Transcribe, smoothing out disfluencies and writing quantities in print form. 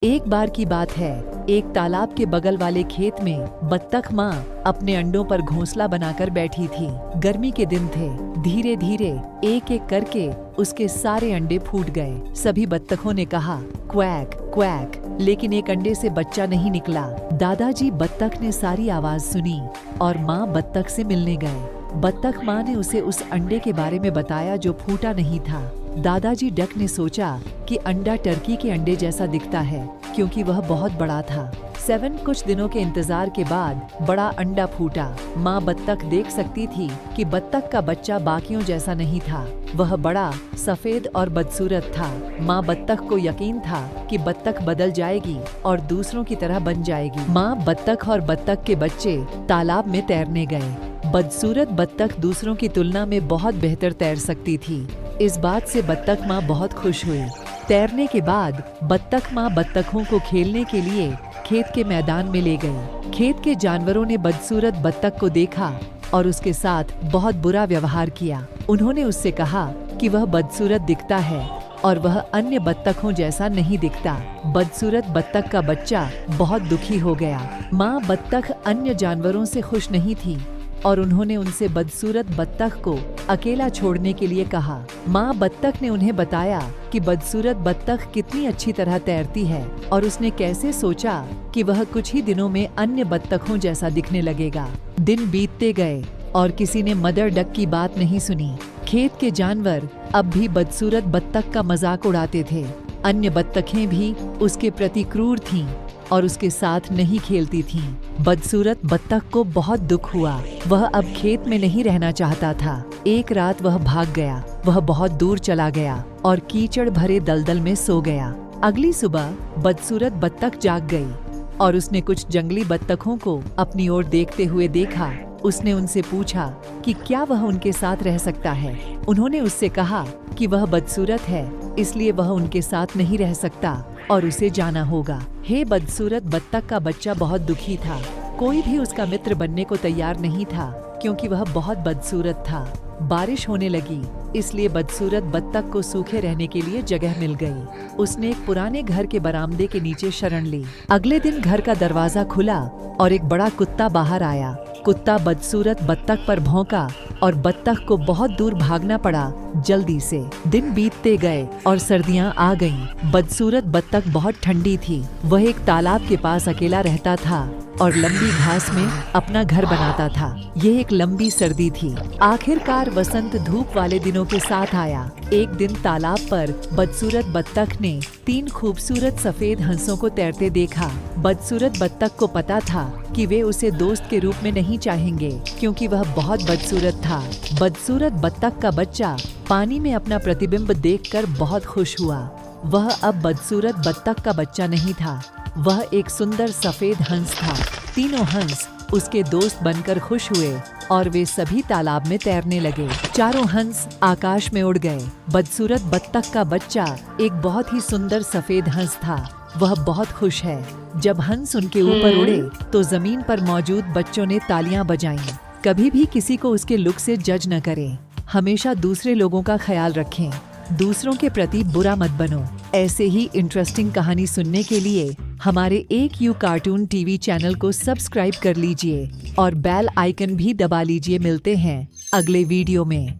एक बार की बात है, एक तालाब के बगल वाले खेत में बत्तख माँ अपने अंडों पर घोंसला बनाकर बैठी थी। गर्मी के दिन थे। धीरे धीरे एक एक करके उसके सारे अंडे फूट गए। सभी बत्तखों ने कहा क्वैक क्वैक, लेकिन एक अंडे से बच्चा नहीं निकला। दादाजी बत्तख ने सारी आवाज सुनी और माँ बत्तख से मिलने गए। बत्तख माँ ने उसे उस अंडे के बारे में बताया जो फूटा नहीं था। दादाजी डक ने सोचा कि अंडा टर्की के अंडे जैसा दिखता है क्योंकि वह बहुत बड़ा था। 7 कुछ दिनों के इंतजार के बाद बड़ा अंडा फूटा। माँ बत्तख देख सकती थी कि बत्तख का बच्चा बाकियों जैसा नहीं था। वह बड़ा, सफेद और बदसूरत था। माँ बत्तख को यकीन था कि बत्तख बदल जाएगी और दूसरों की तरह बन जाएगी। माँ बत्तख और बत्तख के बच्चे तालाब में तैरने गए। बदसूरत बत्तख दूसरों की तुलना में बहुत बेहतर तैर सकती थी। इस बात से बत्तख माँ बहुत खुश हुई। तैरने के बाद बत्तख माँ बत्तखों को खेलने के लिए खेत के मैदान में ले गई। खेत के जानवरों ने बदसूरत बत्तख को देखा और उसके साथ बहुत बुरा व्यवहार किया। उन्होंने उससे कहा कि वह बदसूरत दिखता है और वह अन्य बत्तखों जैसा नहीं दिखता। बदसूरत बत्तख का बच्चा बहुत दुखी हो गया। माँ बत्तख अन्य जानवरों से खुश नहीं थी और उन्होंने उनसे बदसूरत बत्तख को अकेला छोड़ने के लिए कहा। माँ बत्तख ने उन्हें बताया कि बदसूरत बत्तख कितनी अच्छी तरह तैरती है और उसने कैसे सोचा कि वह कुछ ही दिनों में अन्य बत्तखों जैसा दिखने लगेगा। दिन बीतते गए और किसी ने मदर डक की बात नहीं सुनी। खेत के जानवर अब भी बदसूरत बत्तख का मजाक उड़ाते थे। अन्य बत्तखें भी उसके प्रति क्रूर थीं और उसके साथ नहीं खेलती थीं। बदसूरत बत्तख को बहुत दुख हुआ। वह अब खेत में नहीं रहना चाहता था। एक रात वह भाग गया। वह बहुत दूर चला गया और कीचड़ भरे दलदल में सो गया। अगली सुबह बदसूरत बत्तख जाग गई और उसने कुछ जंगली बत्तखों को अपनी ओर देखते हुए देखा। उसने उनसे पूछा कि क्या वह उनके साथ रह सकता है। उन्होंने उससे कहा कि वह बदसूरत है, इसलिए वह उनके साथ नहीं रह सकता और उसे जाना होगा। हे बदसूरत बत्तख का बच्चा बहुत दुखी था। कोई भी उसका मित्र बनने को तैयार नहीं था क्योंकि वह बहुत बदसूरत था। बारिश होने लगी, इसलिए बदसूरत बत्तख को सूखे रहने के लिए जगह मिल गई। उसने एक पुराने घर के बरामदे के नीचे शरण ली। अगले दिन घर का दरवाजा खुला और एक बड़ा कुत्ता बाहर आया। कुत्ता बदसूरत बत्तख पर भौंका और बत्तख को बहुत दूर भागना पड़ा। जल्दी से दिन बीतते गए और सर्दियां आ गईं। बदसूरत बत्तख बहुत ठंडी थी। वह एक तालाब के पास अकेला रहता था और लंबी घास में अपना घर बनाता था। यह एक लंबी सर्दी थी। आखिरकार वसंत धूप वाले दिनों के साथ आया। एक दिन तालाब पर बदसूरत बत्तख ने 3 खूबसूरत सफेद हंसों को तैरते देखा। बदसूरत बत्तख को पता था कि वे उसे दोस्त के रूप में नहीं चाहेंगे क्योंकि वह बहुत बदसूरत था। बदसूरत बत्तख का बच्चा पानी में अपना प्रतिबिंब देखकर बहुत खुश हुआ। वह अब बदसूरत बत्तख का बच्चा नहीं था, वह एक सुंदर सफेद हंस था। तीनों हंस उसके दोस्त बनकर खुश हुए और वे सभी तालाब में तैरने लगे। चारों हंस आकाश में उड़ गए। बदसूरत बत्तख का बच्चा एक बहुत ही सुंदर सफेद हंस था। वह बहुत खुश है। जब हंस उनके ऊपर उड़े तो जमीन पर मौजूद बच्चों ने तालियां बजाईं। कभी भी किसी को उसके लुक से जज न करें। हमेशा दूसरे लोगों का ख्याल रखें। दूसरों के प्रति बुरा मत बनो। ऐसे ही इंटरेस्टिंग कहानी सुनने के लिए हमारे एक यू कार्टून टीवी चैनल को सब्सक्राइब कर लीजिए और बेल आइकन भी दबा लीजिए। मिलते हैं अगले वीडियो में।